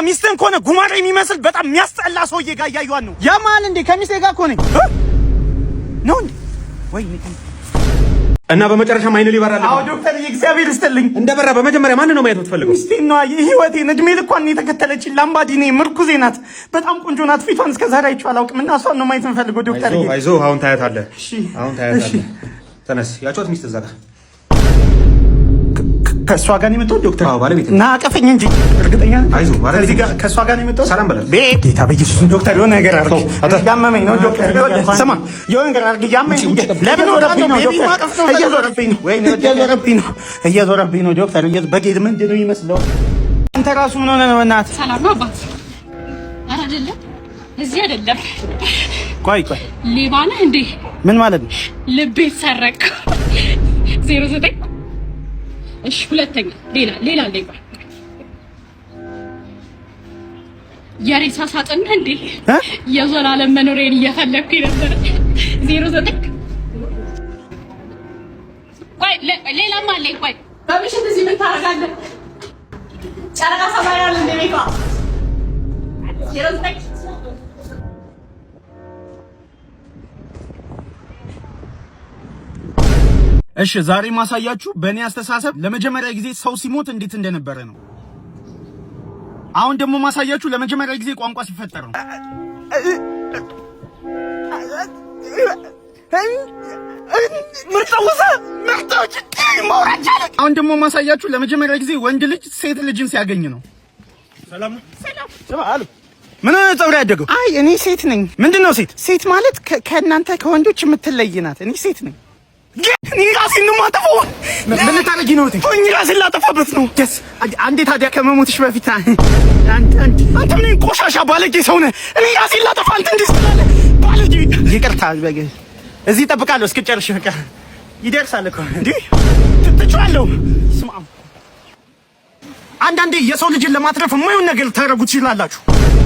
ሚስትህን ከሆነ ጉማሬ የሚመስል በጣም የሚያስጠላ ሰውዬ ጋር እያዩዋን ነው። ያማል እንዴ? ከሚስቴ ጋር እኮ ነኝ ነው እንዴ? ወይ እና በመጨረሻ አይነ ሊበራል። አዎ ዶክተር እግዚአብሔር ይስጥልኝ። እንደበራ በመጀመሪያ ማን ነው ማየት የምትፈልገው? ሚስቴ ነው። የህይወቴን እድሜ ልኳን የተከተለችኝ ላምባዲኔ ምርኩዜ ናት። በጣም ቆንጆ ናት። ፊቷን እስከዛሬ አይቼው አላውቅም እና እሷን ነው ማየት የምፈልገው ዶክተር። አይዞህ አሁን ታያታለህ። እሺ አሁን ታያታለህ። ተነስ። ያጫወት ሚስት እዛ ጋር ከእሷ ጋር ነው የመጣሁት ዶክተር። አዎ ባለቤት እና አቀፈኝ እንጂ እርግጠኛ ነኝ። አይዞህ ባለቤት ጋር ከእሷ ጋር ነው የመጣሁት። ሰላም በላት። ጌታ በኢየሱስ ዶክተር የሆነ ነገር አድርገው ያመመኝ ነው ዶክተር። ስማ የሆነ ነገር አድርገው ያመመኝ። ለምን ወረብኝ ነው ዶክተር? እየዞረብኝ ነው ወይ እየዞረብኝ ነው ዶክተር። በጌት ምንድን ነው ይመስለው? አንተ ራሱ ምን ሆነህ ነው? እናት ሰላም ነው አባት? ኧረ አይደለም እዚህ አይደለም። ቆይ ሌባ ነህ እንዴ? ምን ማለት ነው? ልቤን ሰረቅ 09 እሺ ሁለተኛ ሌላ ሌባ የሬሳ ሳጥን እንዴ? የዘላለም መኖሬን እየፈለኩኝ ነበር 09 ቆይ ሌላም አለ። ቆይ በምሽት እዚህ ምን ታደርጋለህ? ጨረቃ ሰማይ ያለ እንደ ቤቷ 09 እሺ ዛሬ ማሳያችሁ በእኔ አስተሳሰብ ለመጀመሪያ ጊዜ ሰው ሲሞት እንዴት እንደነበረ ነው። አሁን ደግሞ ማሳያችሁ ለመጀመሪያ ጊዜ ቋንቋ ሲፈጠር ነው። አሁን ደግሞ ማሳያችሁ ለመጀመሪያ ጊዜ ወንድ ልጅ ሴት ልጅን ሲያገኝ ነው። ሰላም ነው። ሰላም ምን ነው ፀጉር ያደገው? አይ እኔ ሴት ነኝ። ምንድነው ሴት? ሴት ማለት ከእናንተ ከወንዶች የምትለይ ናት። እኔ ሴት ነኝ። እኔ ራሴን ነው የማጠፋው። ምን ታረጊ ነው? እኔ ራሴን ላጠፋበት ነው። አንዴ ታዲያ ከመሞትሽ በፊት አንተ ምን ቆሻሻ ባለጌ ሰው ነህ። እኔ ራሴን ላጠፋ አንተ እንዴት ትላለህ? ባለጌ። ይቅርታ እዚህ እጠብቃለሁ እስክጨርሽ። በቃ ይደርሳል እኮ እንዴ ትችላለሁ። ስማ አንዳንዴ የሰው ልጅን ለማትረፍ የማይሆን ነገር ታረጉ ትችላላችሁ።